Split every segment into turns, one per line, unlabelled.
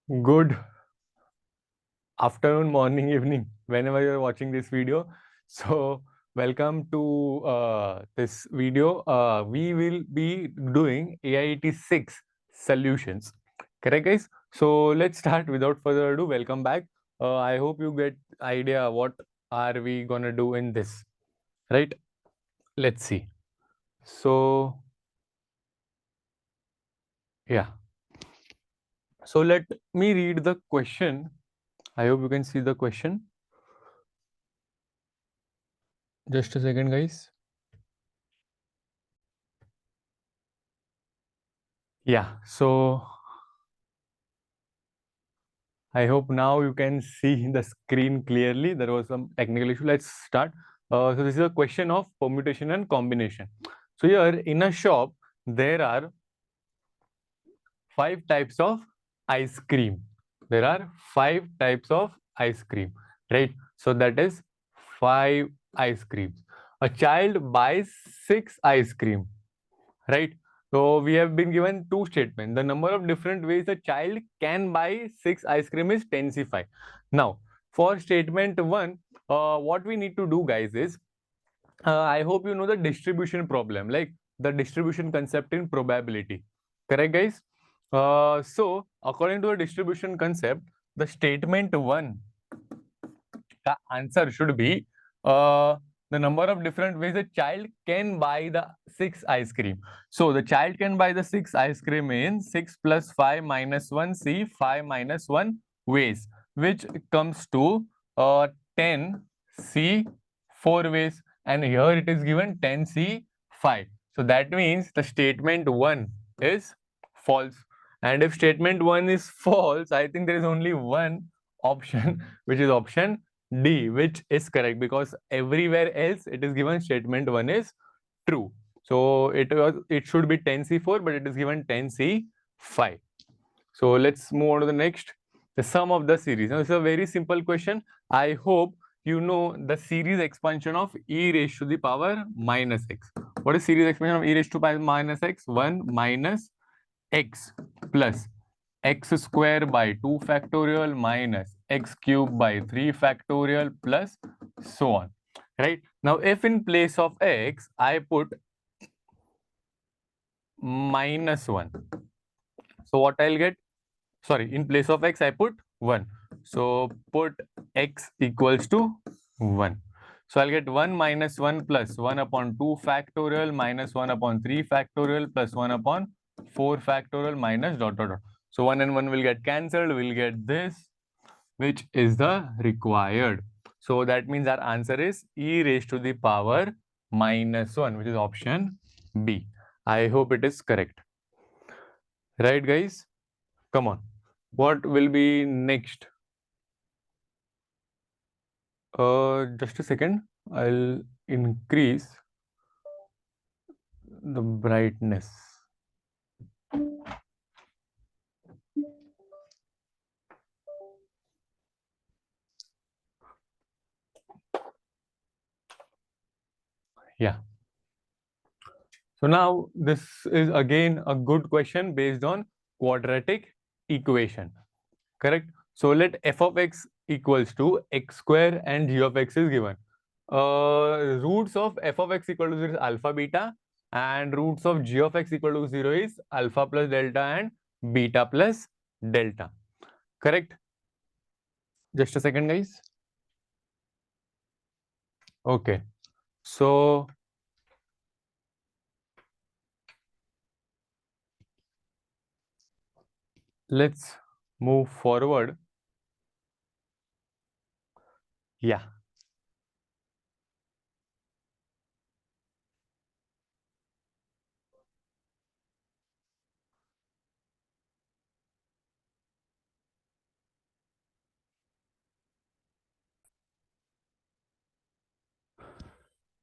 Good afternoon, morning, evening, whenever you're watching this video. So, welcome to this video. We will be doing AIET 6 solutions. Correct, guys? So, let's start without further ado. Welcome back. I hope you get idea what are we gonna do in this, right? Let's see. So, yeah. So, let me read the question. I hope you can see the question. Just a second, guys. Yeah, so I hope now you can see the screen clearly. There was some technical issue. Let's start. So this is a question of permutation and combination. So here in a shop, there are 5 types of ice cream. There are 5 types of ice cream, right? So that is 5 ice creams. A child buys 6 ice cream, right? So we have been given 2 statements. The number of different ways a child can buy 6 ice cream is 10c5. Now, for statement 1, what we need to do, guys, is I hope you know the distribution problem, like the distribution concept in probability. Correct, guys? So, according to the distribution concept, the statement 1, the answer should be the number of different ways a child can buy the 6 ice cream. So the child can buy the 6 ice cream in 6 plus 5 minus 1 c 5 minus 1 ways, which comes to 10 c 4 ways, and here it is given 10 c 5. So that means the statement 1 is false. And if statement 1 is false, I think there is only one option, which is option D, which is correct, because everywhere else it is given statement 1 is true. So it should be 10c4, but it is given 10c5. So let's move on to the next. The sum of the series. Now, it's a very simple question. I hope you know the series expansion of e raised to the power minus x. What is series expansion of e raised to power minus x? 1 minus x plus x square by 2 factorial minus x cube by 3 factorial plus so on, right? Now, if in place of x, I put minus 1, so what I'll get? Sorry, in place of x, I put 1. So, put x equals to 1. So, I'll get 1 minus 1 plus 1 upon 2 factorial minus 1 upon 3 factorial plus 1 upon 4 factorial minus dot dot dot. So, 1 and 1 will get cancelled. We'll get this, which is the required. So, that means our answer is e raised to the power minus 1, which is option B. I hope it is correct. Right, guys? Come on. What will be next? Just a second. I'll increase the brightness. Yeah. So now this is again a good question based on quadratic equation. Correct? So let f of x equals to x square and g of x is given. Roots of f of x equal to 0 is alpha beta, and roots of g of x equal to 0 is alpha plus delta and beta plus delta. Correct? Just a second, guys. Okay. So let's move forward. Yeah.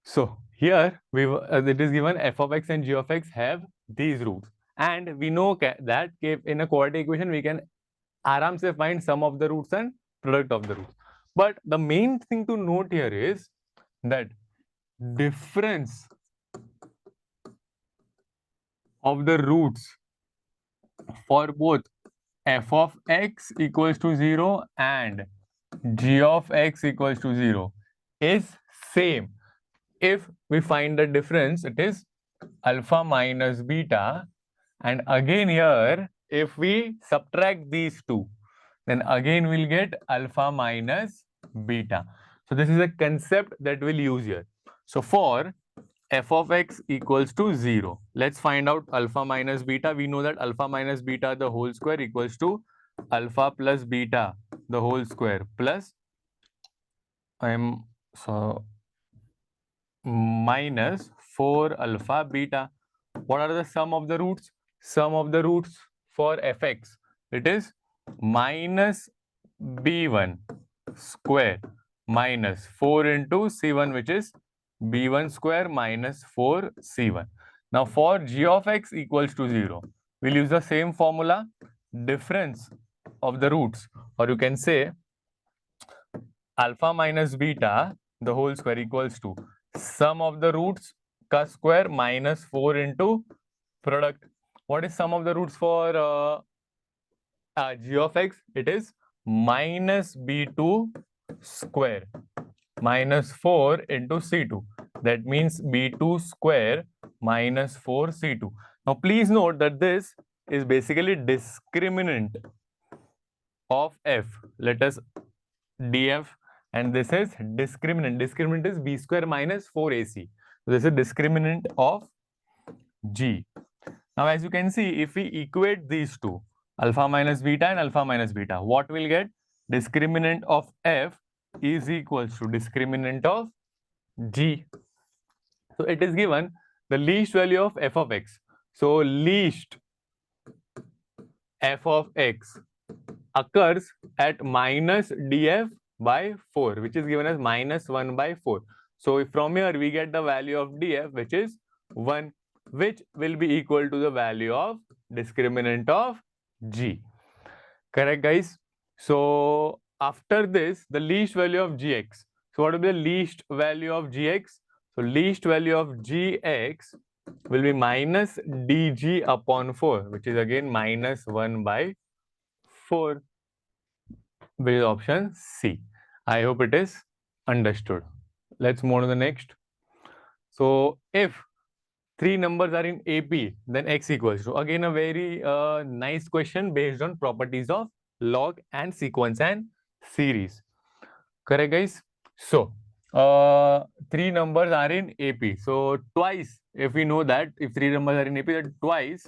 So here it is given f of x and g of x have these roots, and we know that in a quadratic equation we can aram se find sum of the roots and product of the roots. But the main thing to note here is that difference of the roots for both f of x equals to 0 and g of x equals to 0 is same. If we find the difference, it is alpha minus beta. And again here, if we subtract these two, then again we'll get alpha minus beta. So this is a concept that we'll use here. So for f of x equals to 0, let's find out alpha minus beta. We know that alpha minus beta the whole square equals to alpha plus beta the whole square plus minus 4 alpha beta. What are the sum of the roots? Sum of the roots for fx, it is minus b1 square minus 4 into c1, which is b1 square minus 4c1. Now for g of x equals to 0, we'll use the same formula, difference of the roots, or you can say alpha minus beta the whole square equals to sum of the roots ka square minus 4 into product. What is sum of the roots for g of x? It is minus b2 square minus 4 into c2. That means b2 square minus 4c2. Now please note that this is basically discriminant of f. Let us df, and this is discriminant. Discriminant is b square minus 4ac. So this is discriminant of g. Now as you can see, if we equate these two, alpha minus beta and alpha minus beta, what we'll get? Discriminant of f is equals to discriminant of g. So it is given the least value of f of x. So least f of x occurs at minus df by 4, which is given as minus 1 by 4. So from here we get the value of df, which is 1, which will be equal to the value of discriminant of g. Correct, guys? So after this, the least value of gx. So what will be the least value of gx? So least value of gx will be minus dg upon 4, which is again minus 1 by 4, which is option C. I hope it is understood. Let's move on to the next. So if three numbers are in AP, then x equals to, again a very nice question based on properties of log and sequence and series. Correct, guys? So three numbers are in AP. So twice, if we know that if three numbers are in AP, then twice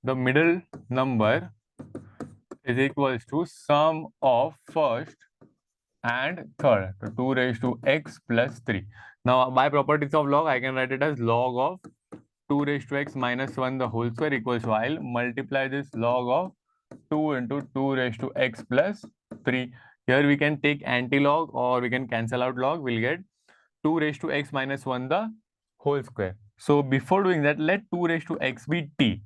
the middle number is equals to sum of first and third. So 2 raised to x plus 3. Now by properties of log, I can write it as log of 2 raised to x minus 1 the whole square equals to, I'll multiply this log of 2 into 2 raised to x plus 3. Here we can take anti-log or we can cancel out log. We'll get 2 raised to x minus 1 the whole square. So before doing that, let 2 raised to x be t.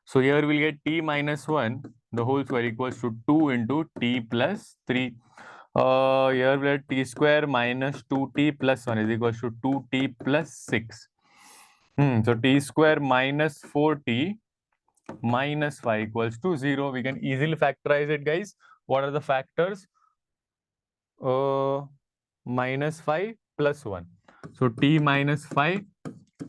So here we'll get t minus 1 the whole square equals to 2 into t plus 3. Here we have t square minus 2t plus 1 is equals to 2t plus 6. So t square minus 4t minus 5 equals to 0. We can easily factorize it, guys. What are the factors? Minus 5 plus 1. So t minus 5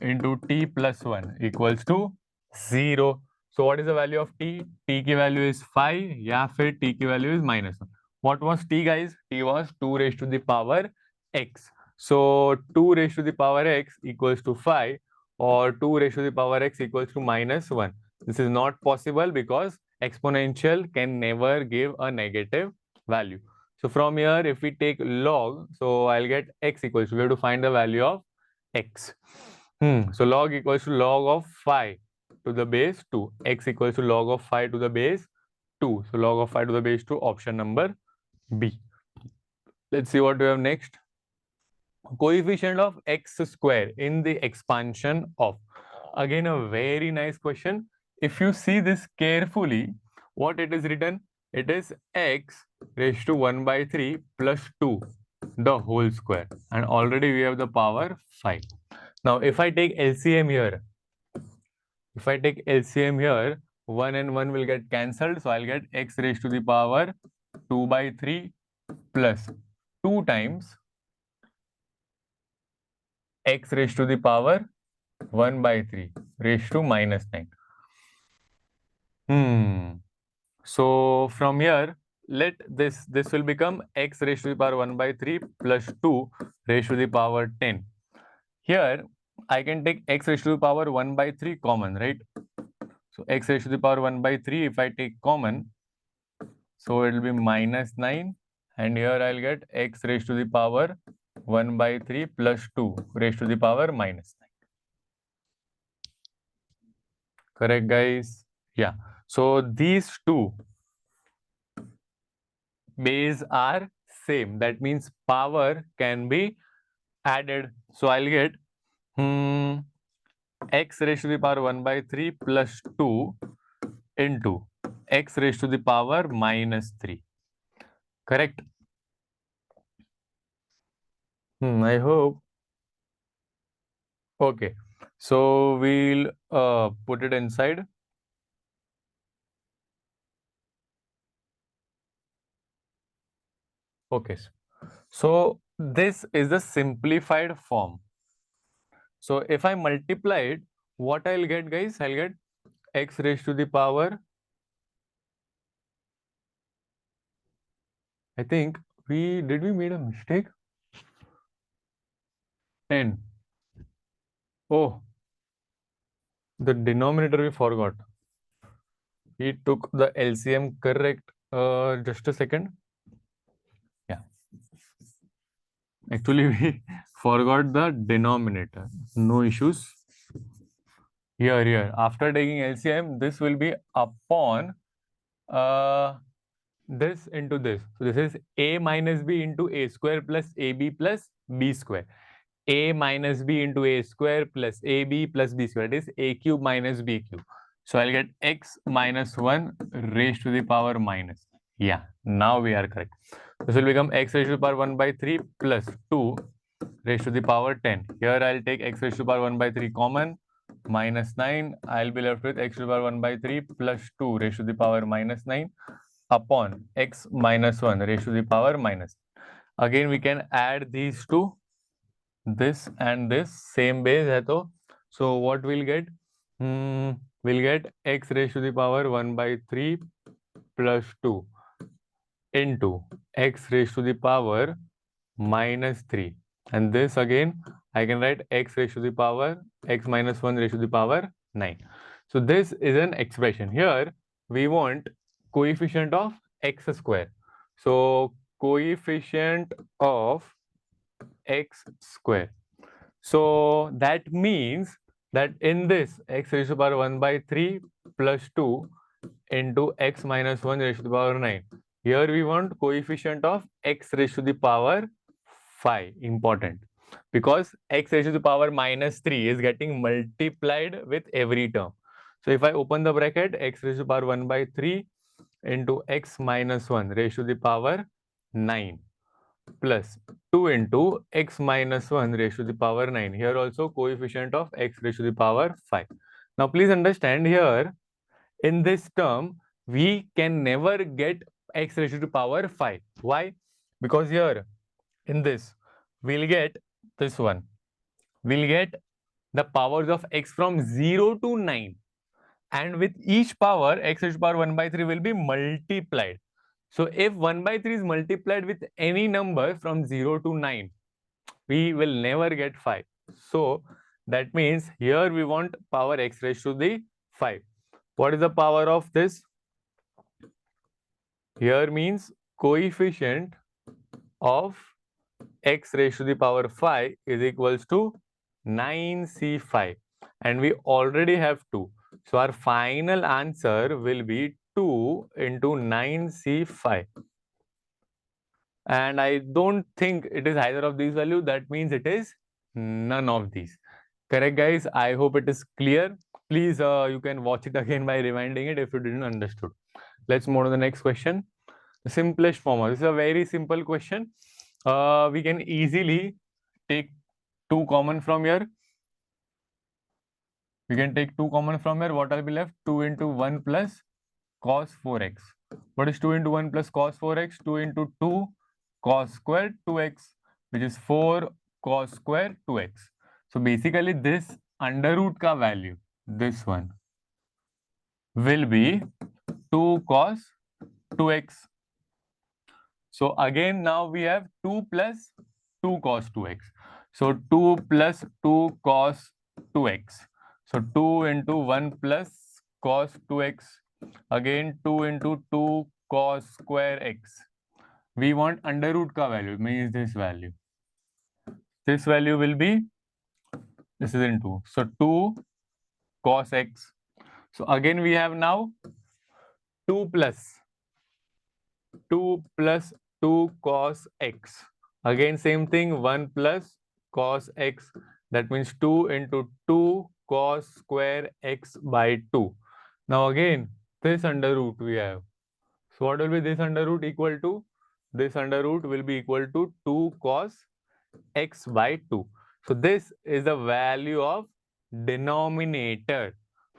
into t plus 1 equals to 0. So what is the value of t? T की value is 5 या फिर t की value is minus 1. What was t, guys? T was 2 raised to the power x. So 2 raised to the power x equals to 5 or 2 raised to the power x equals to minus 1. This is not possible because exponential can never give a negative value. So from here, if we take log, so I'll get x equals to, we have to find the value of x. So log equals to log of 5 to the base 2. X equals to log of 5 to the base 2. So log of 5 to the base 2, option number B. Let's see what we have next. Coefficient of x square in the expansion of. Again, a very nice question. If you see this carefully, what it is written? It is x raised to 1 by 3 plus 2 the whole square. And already we have the power 5. Now, if I take LCM here, 1 and 1 will get cancelled. So I'll get x raised to the power 2 by 3 plus 2 times x raised to the power 1 by 3 raised to minus 9. So from here, let this will become x raised to the power 1 by 3 plus 2 raised to the power 10. Here, I can take x raised to the power 1 by 3 common, right? So x raised to the power 1 by 3, if I take common, so it will be minus 9. And here I'll get x raised to the power 1 by 3 plus 2 raised to the power minus 9. Correct, guys? Yeah. So these two base are same. That means power can be added. So I'll get x raised to the power 1 by 3 plus 2 into x raised to the power minus 3. Correct? I hope. Okay. So we'll put it inside. Okay. So this is the simplified form. So if I multiply it, what I'll get, guys? I'll get x raised to the power. I think we made a mistake? 10. Oh, the denominator we forgot. We took the LCM correct. Just a second. Yeah. Actually, we forgot the denominator. No issues. Here. After taking LCM, this will be upon this into this. So this is a minus b into a square plus ab plus b square. A minus b into a square plus ab plus b square. It is a cube minus b cube. So I'll get x minus 1 raised to the power minus. Yeah, now we are correct. This will become x raised to the power 1 by 3 plus 2 raised to the power 10. Here I'll take x raised to the power 1 by 3 common, minus 9. I'll be left with x to the power 1 by 3 plus 2 raised to the power minus 9 upon x minus 1 raised to the power minus. Again, we can add these two, this and this, same base hai to. So what we'll get? We'll get x raised to the power 1 by 3 plus 2 into x raised to the power minus 3. And this again, I can write x raised to the power x minus 1 raised to the power 9. So this is an expression. Here, we want coefficient of x square. So coefficient of x square. So that means that in this x raised to the power 1 by 3 plus 2 into x minus 1 raised to the power 9. Here we want coefficient of x raised to the power 5. Important. Because x raised to the power minus 3 is getting multiplied with every term. So if I open the bracket, x raised to the power 1 by 3 into x minus 1 raised to the power 9 plus 2 into x minus 1 raised to the power 9. Here also coefficient of x raised to the power 5. Now please understand here, in this term, we can never get x raised to the power 5. Why? Because here, in this, we'll get this one. We'll get the powers of x from 0 to 9. And with each power, x raised to the power 1 by 3 will be multiplied. So if 1 by 3 is multiplied with any number from 0 to 9, we will never get 5. So that means here we want power x raised to the 5. What is the power of this? Here means coefficient of x raised to the power 5 is equals to 9c5. And we already have 2. So our final answer will be 2 into 9c5. And I don't think it is either of these values. That means it is none of these. Correct, guys? I hope it is clear. Please, you can watch it again by rewinding it if you didn't understood. Let's move to the next question. The simplest form. This is a very simple question. We can easily take 2 common from here. We can take 2 common from here. What will be left? 2 into 1 plus cos 4x. What is 2 into 1 plus cos 4x? 2 into 2 cos square 2x, which is 4 cos square 2x. So basically this under root ka value, this one, will be 2 cos 2x. So again now we have 2 plus 2 cos 2x. So 2 plus 2 cos 2x. So 2 into 1 plus cos 2x. Again 2 into 2 cos square x. We want under root ka value, means this value. This value will be, this is in 2. So 2 cos x. So again we have now 2 plus 2 cos x. Again same thing, 1 plus cos x. That means 2 into 2 cos square x by 2. Now again this under root we have. So what will be this under root equal to? This under root will be equal to 2 cos x by 2. So this is the value of denominator.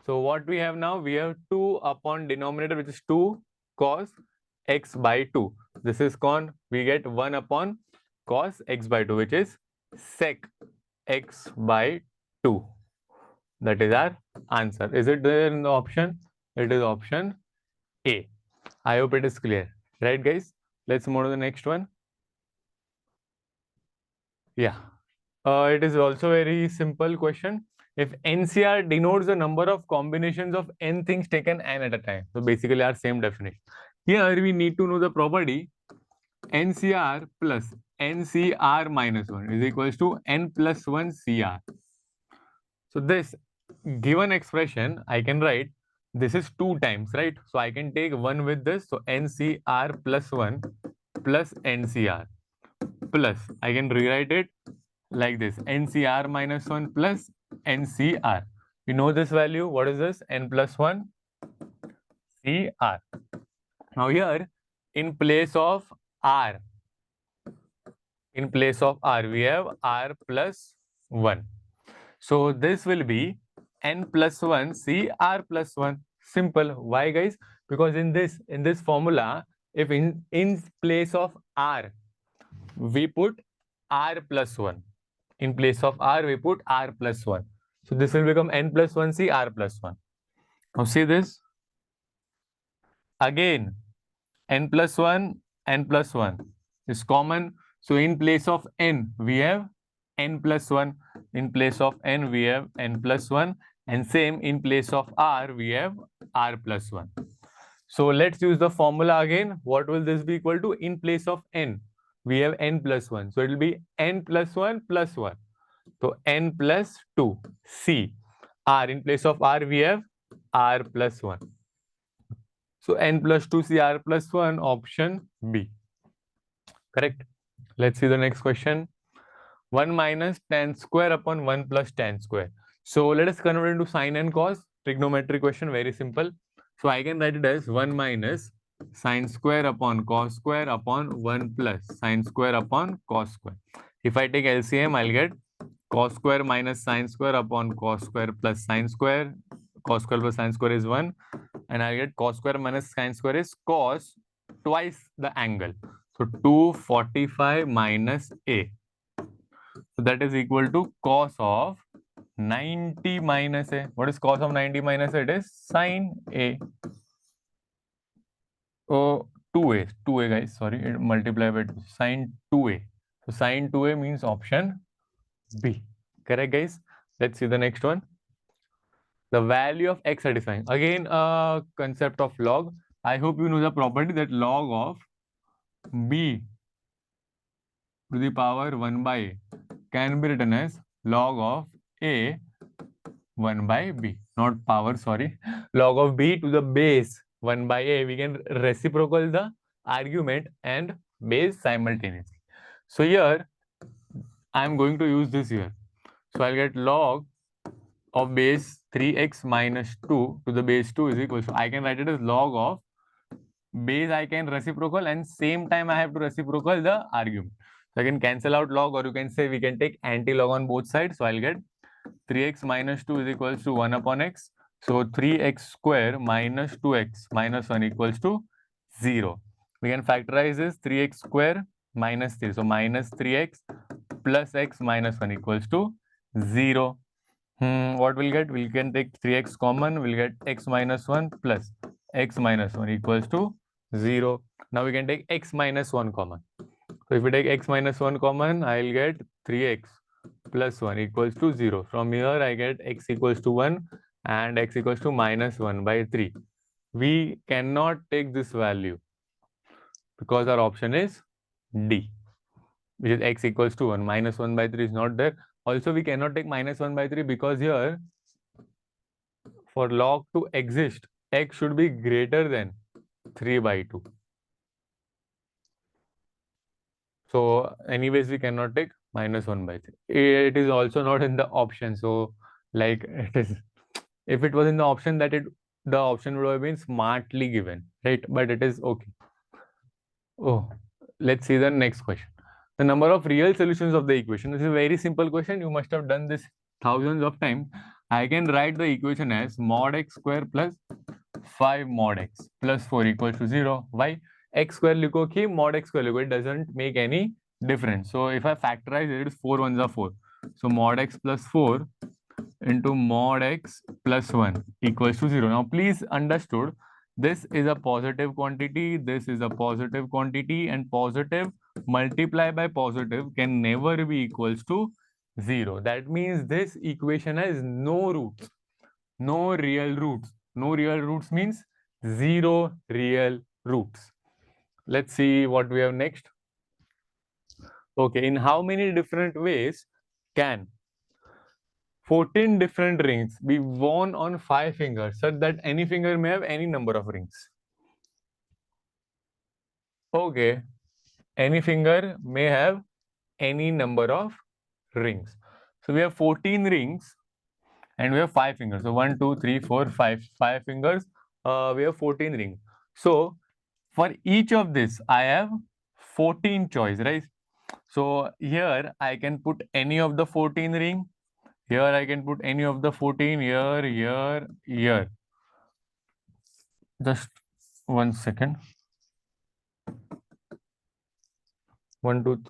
So what we have now? We have 2 upon denominator, which is 2 cos x by 2. This is gone. We get 1 upon cos x by 2, which is sec x by 2. That is our answer. Is it there in the option? It is option A. I hope it is clear. Right, guys? Let's move to the next one. Yeah. It is also a very simple question. If NCR denotes the number of combinations of n things taken n at a time. So basically our same definition. Here we need to know the property NCR plus NCR minus 1 is equals to n plus 1 CR. So this given expression I can write, this is 2 times, right? So I can take 1 with this. So NCR plus 1 plus NCR plus, I can rewrite it like this, NCR minus 1 plus NCR. You know this value. What is this? N plus 1 CR. Now here in place of R, we have R plus 1. So this will be N plus 1 CR plus 1. Simple. Why, guys? Because in this formula, if in place of R we put R plus 1. In place of R, we put R plus 1. So this will become N plus 1 C R plus 1. Now see this. Again, N plus 1 is common. So in place of N, we have N plus 1. In place of N, we have N plus 1. And same in place of R, we have R plus 1. So let's use the formula again. What will this be equal to? In place of N, we have N plus 1. So it will be N plus 1 plus 1. So N plus 2 C. R, in place of R, we have R plus 1. So N plus 2 C R plus 1, option B. Correct. Let's see the next question. 1 minus tan square upon 1 plus tan square. So let us convert into sine and cos. Trigonometric question, very simple. So I can write it as 1 minus sine square upon cos square upon 1 plus sine square upon cos square. If I take LCM, I'll get cos square minus sine square upon cos square plus sine square. Cos square plus sine square is 1. And I'll get cos square minus sine square is cos twice the angle. So 245 minus A. So that is equal to cos of 90 minus A. What is cos of 90 minus A? It is sine A. Oh, 2A guys, sorry, it multiply by 2. Sine 2A. So sine 2A means option B. Correct, guys? Let's see the next one. The value of x satisfying. Again, concept of log. I hope you know the property that log of b to the power 1 by a can be written as log of a 1 by b. Not power, sorry. Log of b to the base 1 by a. We can reciprocal the argument and base simultaneously. So here, I am going to use this here. So I'll get log of base 3x minus 2 to the base 2 is equal. So I can write it as log of base, I can reciprocal, and same time I have to reciprocal the argument. So I can cancel out log, or you can say we can take anti-log on both sides. So I'll get 3x minus 2 is equals to 1 upon x. So 3x square minus 2x minus 1 equals to 0. We can factorize this 3x square minus 3. So minus 3x plus x minus 1 equals to 0. What we'll get? We can take 3x common. We'll get x minus 1 plus x minus 1 equals to 0. Now we can take x minus 1 common. So if we take x minus 1 common, I'll get 3x plus 1 equals to 0. From here, I get x equals to 1 and x equals to minus 1 by 3. We cannot take this value because our option is D, which is x equals to 1. Minus 1 by 3 is not there. Also, we cannot take minus 1 by 3 because here, for log to exist, x should be greater than 3 by 2. So anyways, we cannot take minus 1 by 3. It is also not in the option. So like it is, if it was in the option, the option would have been smartly given, right? But it is okay. Oh, let's see the next question. The number of real solutions of the equation. This is a very simple question. You must have done this thousands of times. I can write the equation as mod x square plus 5 mod x plus 4 equals to 0. Why? X square लिखो कि mod x square लिखो. It doesn't make any difference. So if I factorize it, it is 4 ones are 4. So mod x plus 4 into mod x plus 1 equals to 0. Now please understood, this is a positive quantity, this is a positive quantity, and positive multiplied by positive can never be equals to 0. That means this equation has no roots, no real roots. No real roots means 0 real roots. Let's see what we have next. Okay, in how many different ways can 14 different rings be worn on 5 fingers such that any finger may have any number of rings? Okay, any finger may have any number of rings. So we have 14 rings and we have 5 fingers. So 1, 2, 3, 4, 5. 5 fingers. We have 14 rings. So for each of this, I have 14 choice, right? So here I can put any of the 14 ring. Here I can put any of the 14, here. Just 1 second. 1, 2.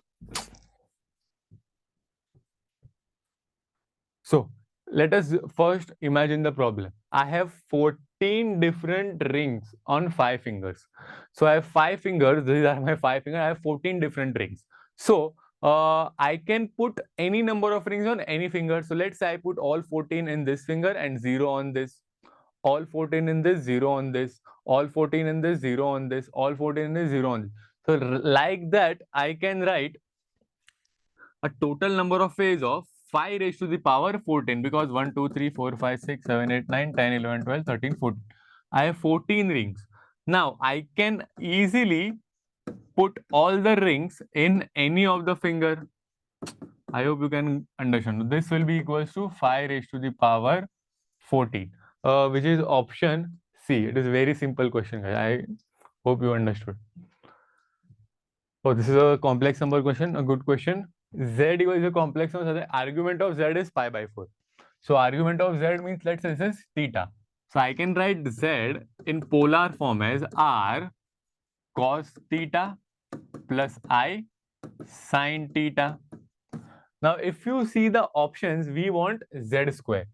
So let us first imagine the problem. I have 14 different rings on 5 fingers. So I have 5 fingers. These are my 5 fingers. I have 14 different rings. So I can put any number of rings on any finger. So let's say I put all 14 in this finger and 0 on this. All 14 in this, 0 on this. All 14 in this, 0 on this. All 14 in this, 0 on this. So like that, I can write a total number of ways of 5 raised to the power 14, because 1, 2, 3, 4, 5, 6, 7, 8, 9, 10, 11, 12, 13, 14. I have 14 rings. Now I can easily put all the rings in any of the finger. I hope you can understand. This will be equals to 5 raised to the power 14, which is option C. It is a very simple question, guys. I hope you understood. Oh, this is a complex number question, a good question. Z is a complex number, so the argument of Z is pi by 4. So argument of Z means, let's say this is theta. So I can write Z in polar form as R cos theta plus I sin theta. Now, if you see the options, we want Z square.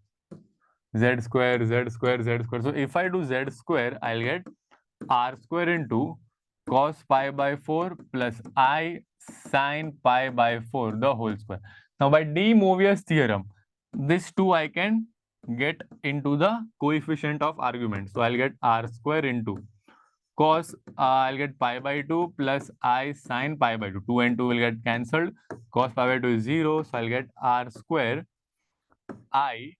Z square, Z square, Z square. So if I do Z square, I'll get R square into cos pi by 4 plus I sin pi by 4, the whole square. Now by De Moivre's theorem, this 2 I can get into the coefficient of argument. So I'll get R square into cos, I'll get pi by 2 plus I sin pi by 2. 2 and 2 will get cancelled. Cos pi by 2 is 0. So I'll get R square I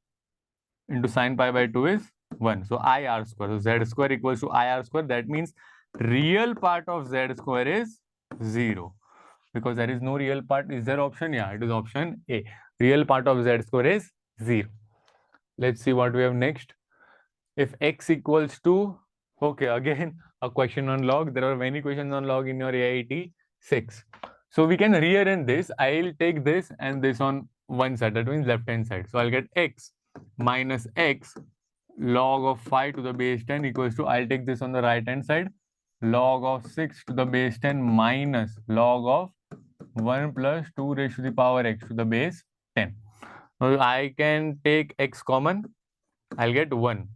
into sin pi by 2 is 1. So I R square. So Z square equals to I R square. That means real part of Z square is 0. Because there is no real part. Is there option? Yeah, it is option A. Real part of Z square is 0. Let's see what we have next. If x equals to, okay, again, a question on log. There are many questions on log in your AIET 6. So we can rearrange this. I'll take this and this on one side, that means left hand side. So I'll get x minus x log of 5 to the base 10 equals to, I'll take this on the right hand side, log of 6 to the base 10 minus log of 1 plus 2 raised to the power x to the base 10. Now I can take x common, I'll get 1,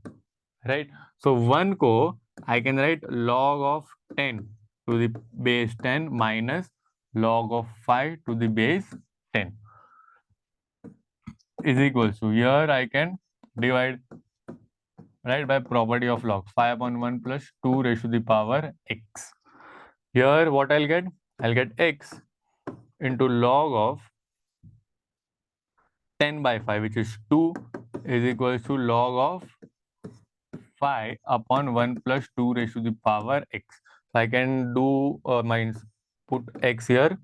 right? So 1 ko I can write log of 10 to the base 10 minus log of 5 to the base 10 is equal to, here I can divide, right, by property of log, 5 upon 1 plus 2 raised to the power x. Here what I'll get? I'll get x into log of 10 by 5, which is 2, is equals to log of 5 upon 1 plus 2 raised to the power x. So I can do put x here.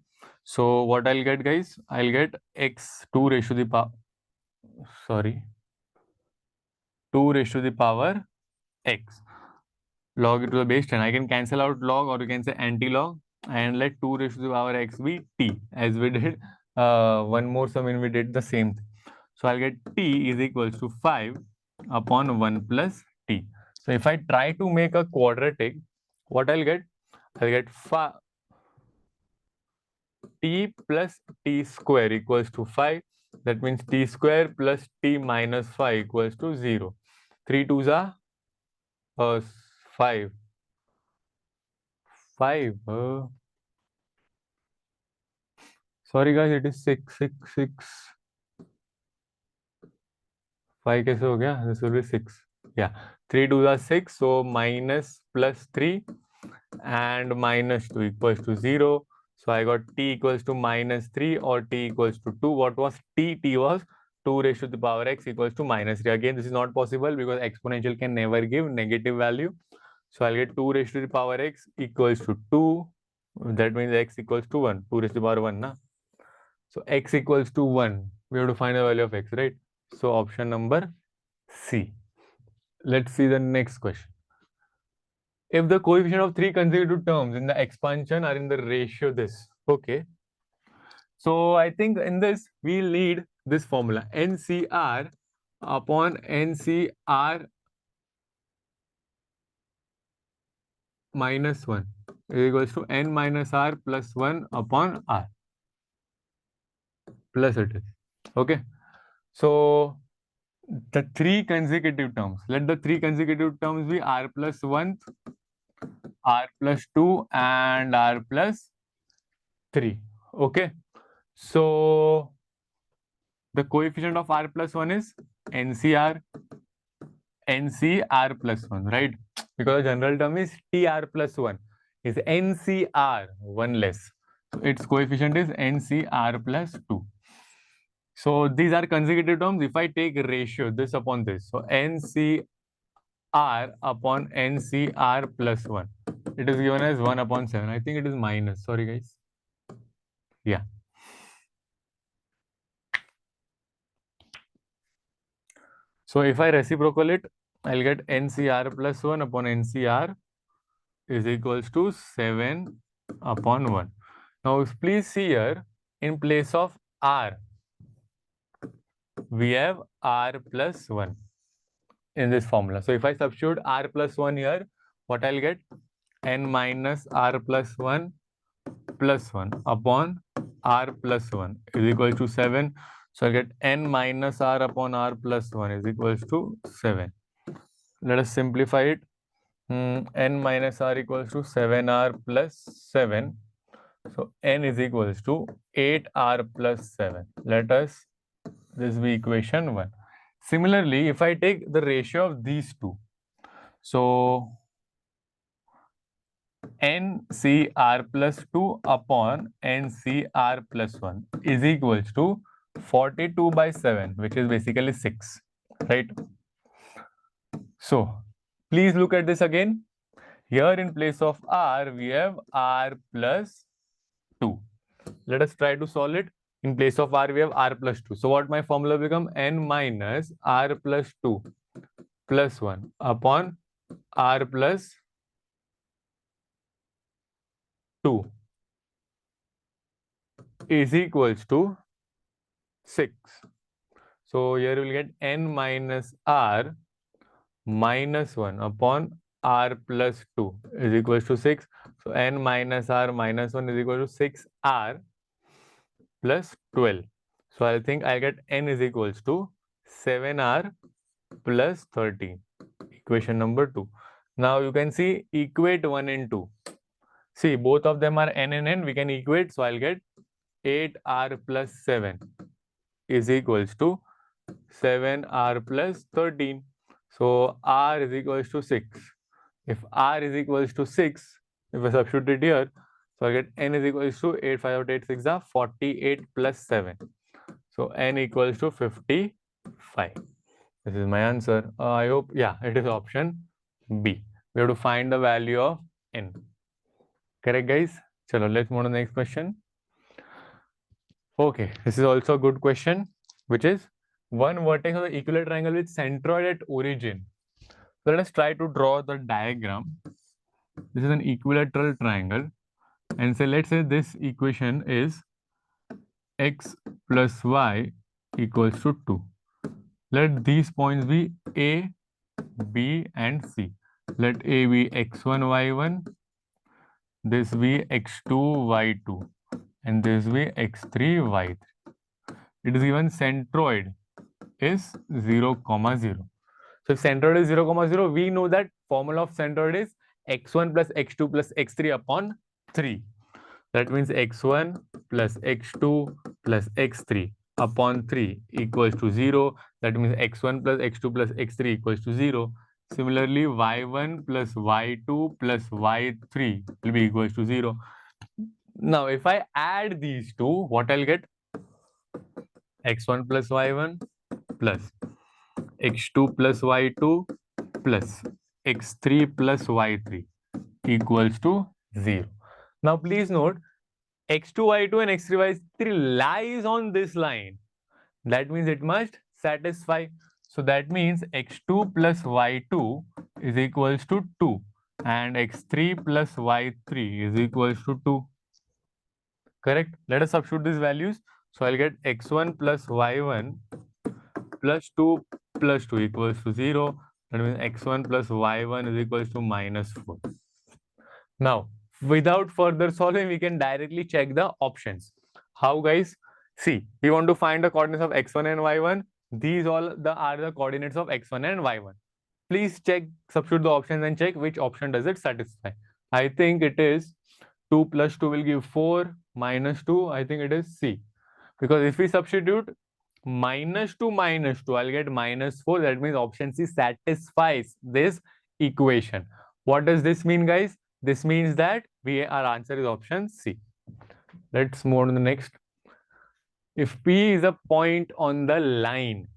So what I'll get, guys? I'll get x 2 raised to the power, 2 raised to the power x. Log it to the base 10. I can cancel out log, or you can say anti-log, and let 2 raised to the power x be t, as we did one more sum when we did the same thing. So I'll get t is equals to 5 upon 1 plus t. So if I try to make a quadratic, what I'll get? I'll get t plus t square equals to 5. That means t square plus t minus 5 equals to 0. 3 2s are 5. 5. Sorry guys, it is 6, 6, 6. 5 कैसे हो गया? This will be 6. Yeah. 3 2s are 6. So minus plus 3 and minus 2 equals to 0. So I got t equals to minus 3 or t equals to 2. What was t? T was 2 raised to the power x equals to minus 3. Again, this is not possible because exponential can never give negative value. So I'll get 2 raised to the power x equals to 2. That means x equals to 1. 2 raised to the power 1, na? So x equals to 1. We have to find the value of x, right? So option number C. Let's see the next question. If the coefficient of 3 consecutive terms in the expansion are in the ratio this, okay. So I think in this we'll need this formula, NCR upon NCR minus 1 is equals to n minus r plus 1 upon r plus it is, okay. So the 3 consecutive terms, let the 3 consecutive terms be r plus 1, r plus 2 and r plus 3, okay. So the coefficient of r plus 1 is NCR plus 1, right? Because the general term is TR plus 1 is NCR 1 less. So its coefficient is NCR plus 2. So these are consecutive terms. If I take ratio this upon this, so NCR upon NCR plus 1, it is given as 1 upon 7. I think it is minus. Sorry, guys. Yeah. So if I reciprocal it, I'll get NCR plus 1 upon NCR is equals to 7 upon 1. Now please see here, in place of R, we have R plus 1 in this formula. So if I substitute R plus 1 here, what I'll get? N minus R plus 1 upon R plus 1 is equal to 7. So I'll get N minus R upon R plus 1 is equals to 7. Let us simplify it. N minus R equals to 7R plus 7. So N is equals to 8R plus 7. Let us, this be equation 1. Similarly, if I take the ratio of these two, so NCR plus 2 upon NCR plus 1 is equals to 42 by 7, which is basically 6, right? So please look at this again. Here in place of R, we have R plus 2. Let us try to solve it. In place of R, we have R plus 2. So what my formula become? N minus R plus 2 plus 1 upon R plus 2 is equals to 6. So here we'll get n minus r minus 1 upon r plus 2 is equals to 6. So n minus r minus 1 is equal to 6r plus 12. So I think I get n is equals to 7r plus 13. Equation number 2. Now you can see equate 1 and 2. See, both of them are n and n. We can equate. So I'll get 8r plus 7 is equals to 7r plus 13. So r is equals to 6. If r is equals to 6, if I substitute it here, so I get n is equals to 8, 5 8, 6 are 48 plus 7. So n equals to 55. This is my answer. I hope, yeah, it is option B. We have to find the value of n. Correct, guys? Chalo, let's move on to the next question. Okay, this is also a good question, which is one vertex of the equilateral triangle with centroid at origin. So let us try to draw the diagram. This is an equilateral triangle, and say let's say this equation is x plus y equals to 2. Let these points be A, B, and C. Let A be x1, y1, this be x2, y2, and this be x3, y3. It is given centroid is 0, 0. So if centroid is 0, 0, we know that formula of centroid is x1 plus x2 plus x3 upon 3. That means x1 plus x2 plus x3 upon 3 equals to 0. That means x1 plus x2 plus x3 equals to 0. Similarly, y1 plus y2 plus y3 will be equals to 0. Now, if I add these two, what I'll get? x1 plus y1 plus x2 plus y2 plus x3 plus y3 equals to 0. Now, please note, x2, y2 and x3, y3 lies on this line. That means it must satisfy. So that means x2 plus y2 is equals to 2 and x3 plus y3 is equals to 2. Correct? Let us substitute these values. So I'll get x1 plus y1 plus 2 plus 2 equals to 0. That means x1 plus y1 is equals to minus 4. Now, without further solving, we can directly check the options. How, guys? See, we want to find the coordinates of x1 and y1. These all are the coordinates of x1 and y1. Please check, substitute the options and check which option does it satisfy. I think it is 2 plus 2 will give 4 minus 2. I think it is C. Because if we substitute minus 2 minus 2, I'll get minus 4. That means option C satisfies this equation. What does this mean, guys? This means that our answer is option C. Let's move on to the next. If P is a point on the line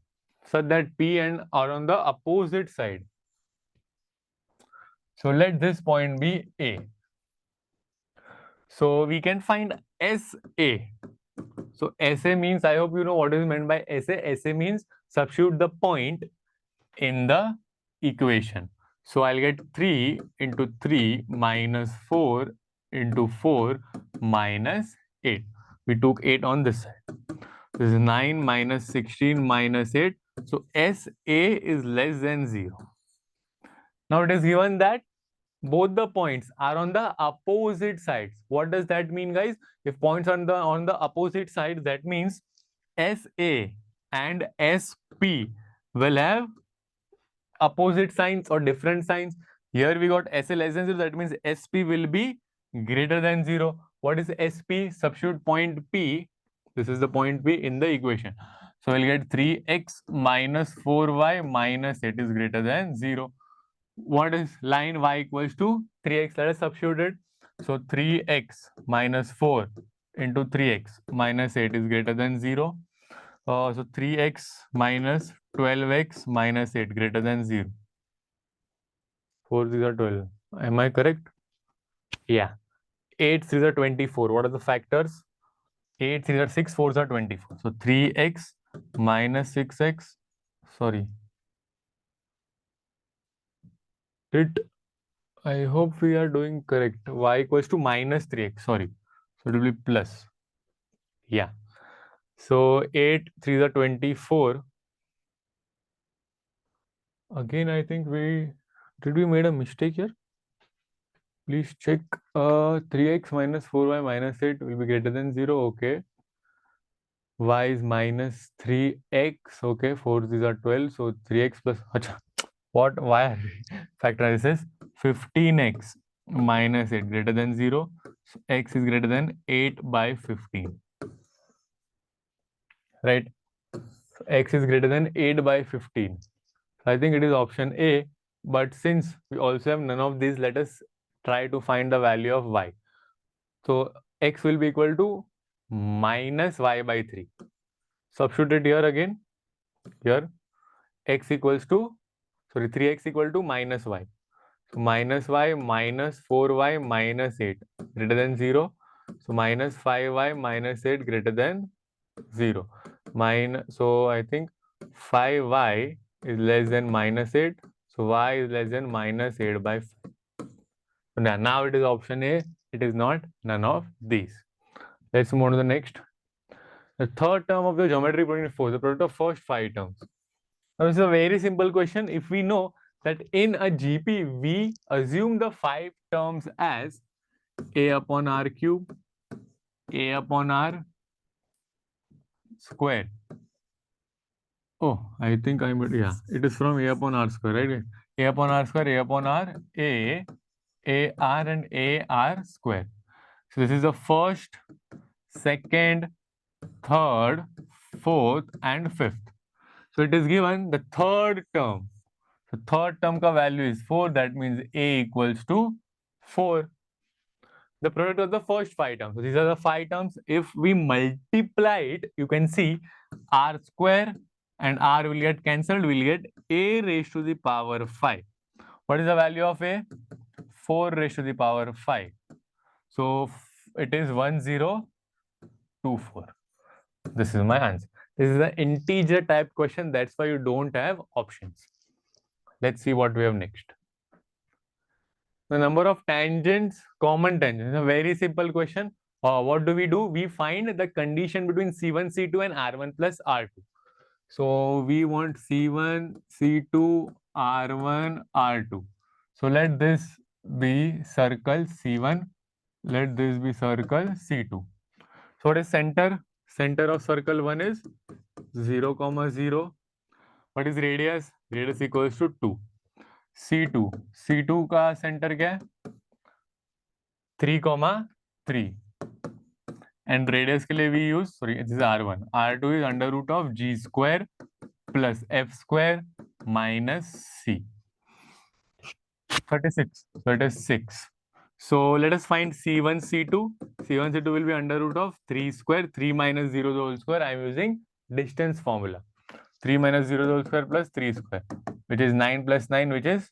such that P and are on the opposite side. So let this point be A. So we can find SA. So SA means, I hope you know what is meant by SA. SA means substitute the point in the equation. So I'll get 3 into 3 minus 4 into 4 minus 8. We took 8 on this side. This is 9 minus 16 minus 8. So SA is less than 0. Now it is given that both the points are on the opposite sides. What does that mean, guys? If points are on the opposite side, that means SA and SP will have opposite signs or different signs. Here we got SA less than 0. That means SP will be greater than 0. What is SP? Substitute point P. This is the point P in the equation. So we'll get 3x minus 4y minus 8 is greater than 0. What is line y equals to 3x? Let us substitute it. So 3x minus 4 into 3x minus 8 is greater than 0. So 3x minus 12x minus 8 greater than 0. 4 these are 12. Am I correct? Yeah. 8 3 are 24. What are the factors? 8 3 are 6, 4 are 24. So 3x minus 6x. Sorry. I hope we are doing correct. Y equals to minus 3x. Sorry. So it will be plus. Yeah. So 8 3s are 24. Again, I think did we made a mistake here? Please check. 3x minus 4y minus 8 will be greater than 0. Okay. Y is minus 3x. Okay. 4 these are 12. So 3x plus. What? Why are we factorizing this? 15x minus 8 greater than 0. So x is greater than 8 by 15. Right? So x is greater than 8 by 15. So I think it is option A. But since we also have none of these, let us try to find the value of y. So x will be equal to minus y by 3. Substitute it here again. Here x equals to, 3x equal to minus y. So minus y minus 4y minus 8 greater than 0. So minus 5y minus 8 greater than 0. So I think 5y is less than minus 8. So y is less than minus 8 by 5. So now it is option A. It is not none of these. Let's move on to the next. The third term of the geometry product 4, the product of first 5 terms. Now, this is a very simple question. If we know that in a GP, we assume the 5 terms as a upon r cube, a upon r square. Oh, I think yeah, it is from a upon r square, right? A upon r square, a upon r, a r and a r square. So this is the first, second, third, fourth and fifth. So it is given the third term. So third term ka value is 4. That means a equals to 4. The product of the first 5 terms. So these are the 5 terms. If we multiply it, you can see r square and r will get cancelled. We'll get a raised to the power 5. What is the value of a? 4 raised to the power 5. So it is 1024. This is my answer. This is an integer type question. That's why you don't have options. Let's see what we have next. The number of tangents, common tangents. A very simple question. What do? We find the condition between C1, C2 and R1 plus R2. So we want C1, C2, R1, R2. So let this be circle C1. Let this be circle C2. So what is center? Center of circle 1 is 0, 0. What is radius? Radius equals to 2. C2. C2 का center क्या है? 3, 3. And radius के लिए we use, this is R1. R2 is under root of G square plus F square minus C. 36. So it is 6. So let us find C1, C2. C1, C2 will be under root of 3 square. 3 minus 0 the whole square. I am using distance formula. 3 minus 0 the whole square plus 3 square, which is 9 plus 9, which is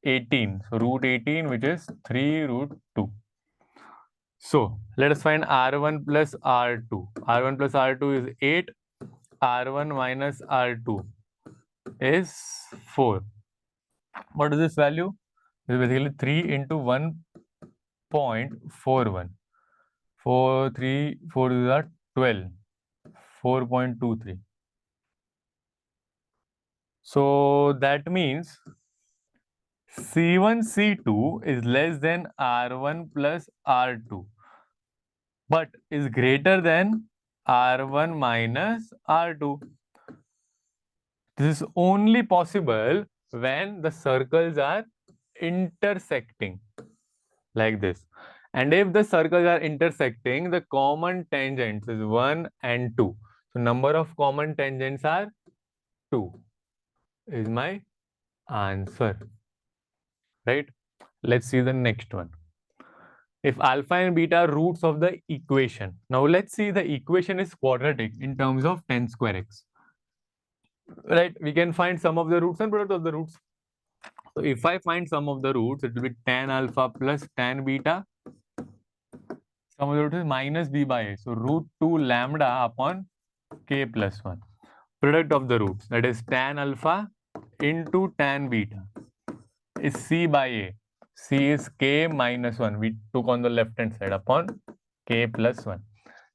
18. So root 18, which is 3 root 2. So let us find R1 plus R2. R1 plus R2 is 8. R1 minus R2 is 4. What is this value? This is basically 3 into 1.41. 4, 3, 4 is 12. 4.23. So that means C1, C2 is less than R1 plus R2, but is greater than R1 minus R2. This is only possible when the circles are intersecting like this. And if the circles are intersecting, the common tangents is 1 and 2. So number of common tangents are 2 is my answer. Right? Let's see the next one. If alpha and beta are roots of the equation. Now let's see the equation is quadratic in terms of 10 square x. Right? We can find sum of the roots and product of the roots. So if I find sum of the roots, it will be tan alpha plus tan beta. Sum of the roots is minus b by a. So root 2 lambda upon k plus 1. Product of the roots, that is tan alpha into tan beta, is c by a. C is k minus 1. We took on the left hand side upon k plus 1.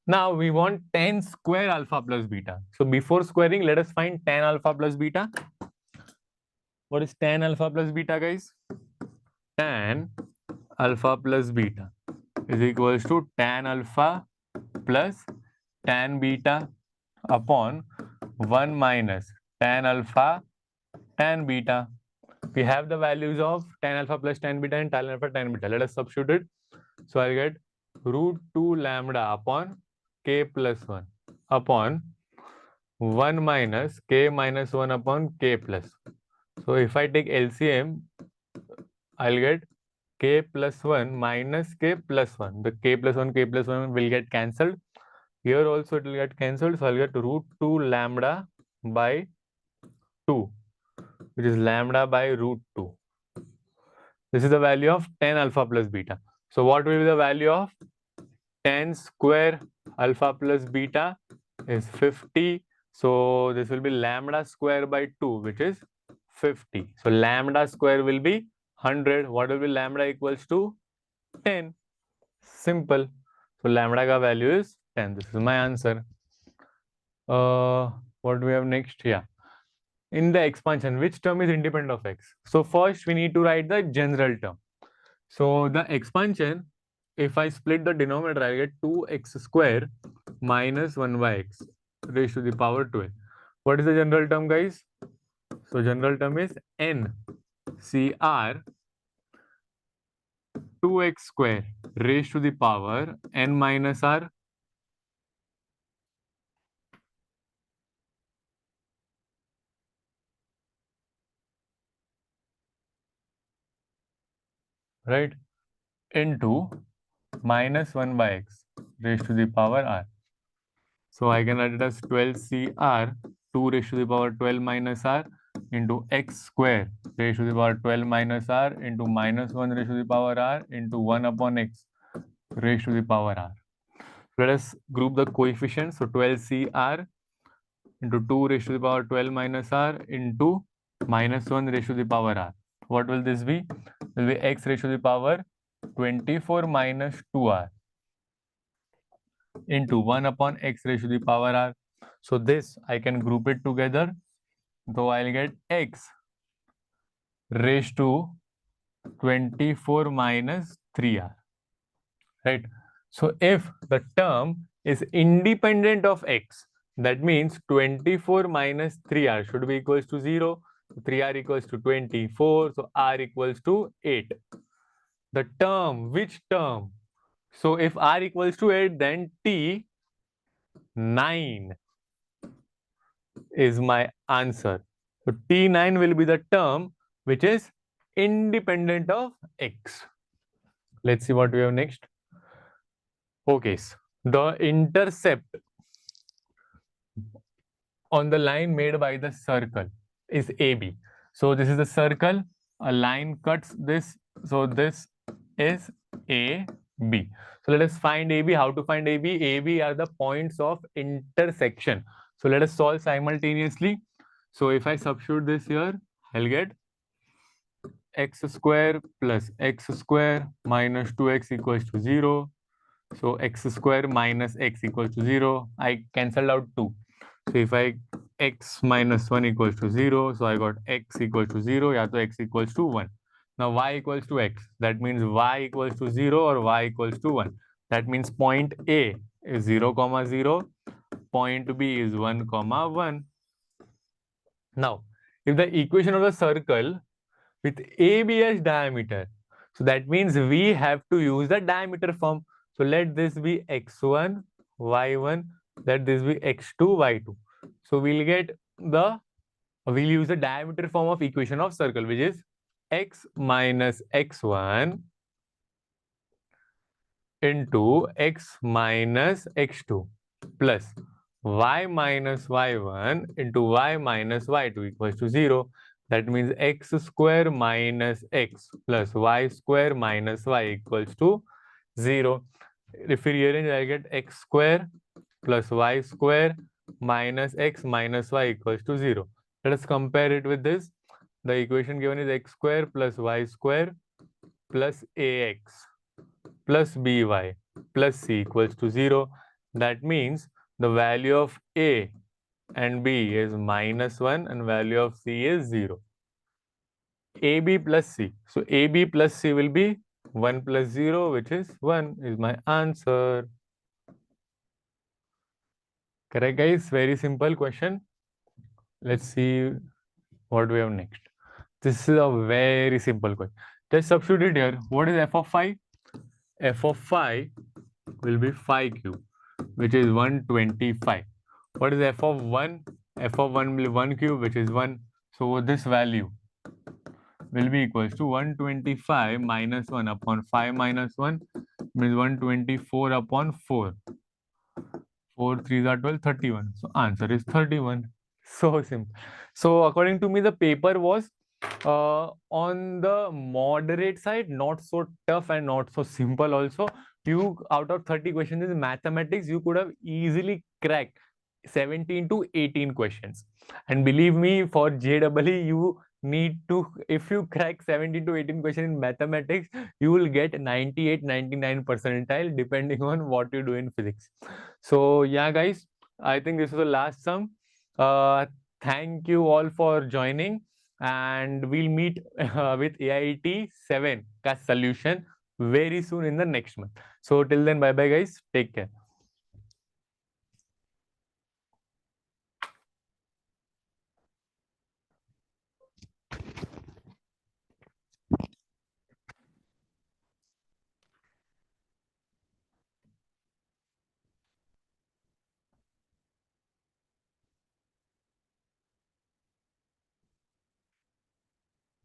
Now we want tan square alpha plus beta. So before squaring, let us find tan alpha plus beta. What is tan alpha plus beta, guys? Tan alpha plus beta is equals to tan alpha plus tan beta upon 1 minus tan alpha tan beta. We have the values of tan alpha plus tan beta and tan alpha tan beta. Let us substitute it. So I'll get root 2 lambda upon k plus 1 upon 1 minus k minus 1 upon k plus. So if I take LCM, I'll get k plus 1 minus k plus 1. The k plus 1 will get cancelled. Here also it will get cancelled. So I'll get root 2 lambda by 2, which is lambda by root 2. This is the value of tan alpha plus beta. So what will be the value of tan square alpha plus beta is 50. So this will be lambda square by 2, which is 50. So lambda square will be 100. What will be lambda equals to 10? Simple. So lambda ka value is 10. This is my answer. What do we have next? Yeah. In the expansion, which term is independent of x? So first we need to write the general term. So the expansion, if I split the denominator, I get 2x square minus 1 by x raised to the power 12. What is the general term, guys? So general term is n CR 2x square raised to the power n minus r. Right? Into minus 1 by x raised to the power r. So I can write it as 12CR 2 raised to the power 12 minus r into x square raised to the power 12 minus r into minus 1 raised to the power r into 1 upon x raised to the power r. Let us group the coefficients. So 12CR into 2 raised to the power 12 minus r into minus 1 raised to the power r. What will this be? It will be x raised to the power 24 minus 2r into 1 upon x raised to the power r. So this I can group it together. So I'll get x raised to 24 minus 3r. Right? So if the term is independent of x, that means 24 minus 3r should be equals to 0. 3r equals to 24. So r equals to 8. The term, which term? So if r equals to 8, then t 9 is my answer. So T9 will be the term which is independent of x. Let's see what we have next. Okay, so the intercept on the line made by the circle is AB. So this is the circle, a line cuts this. So this is AB. So let us find AB. How to find AB? AB are the points of intersection. So let us solve simultaneously. So if I substitute this here, I'll get x square plus x square minus 2x equals to 0. So x square minus x equals to 0. I cancelled out 2. So if I x minus 1 equals to 0, so I got x equals to 0, yeah, so x equals to 1. Now y equals to x. That means y equals to 0 or y equals to 1. That means point A is 0, 0. Point B is 1, 1. Now, if the equation of the circle with AB as diameter, so that means we have to use the diameter form. So let this be x1, y1, let this be x2, y2. So we'll use the diameter form of equation of circle, which is x minus x1 into x minus x2 plus y minus y1 into y minus y2 equals to 0. That means x square minus x plus y square minus y equals to 0. If we rearrange, I get x square plus y square minus x minus y equals to 0. Let us compare it with this. The equation given is x square plus y square plus ax plus by plus c equals to 0. That means the value of A and B is -1 and value of C is 0. AB plus C. So AB plus C will be 1 plus 0, which is 1 is my answer. Correct, guys? Very simple question. Let's see what we have next. This is a very simple question. Just substitute here. What is f of phi? F of phi will be phi cube, which is 125. What is f of 1? F of 1 will be 1 cube, which is 1. So this value will be equals to 125 minus 1 upon 5 minus 1 means 124 upon 4. 4 3s are 12, 31. So answer is 31. So simple. So according to me, the paper was on the moderate side, not so tough and not so simple also. You, out of 30 questions in mathematics, you could have easily cracked 17 to 18 questions. And believe me, for JEE, you need to, if you crack 17 to 18 questions in mathematics, you will get 98, 99 percentile depending on what you do in physics. So yeah, guys, I think this is the last sum. Thank you all for joining, and we'll meet with AIET 7 ka solution very soon in the next month. So till then, bye bye guys, take care.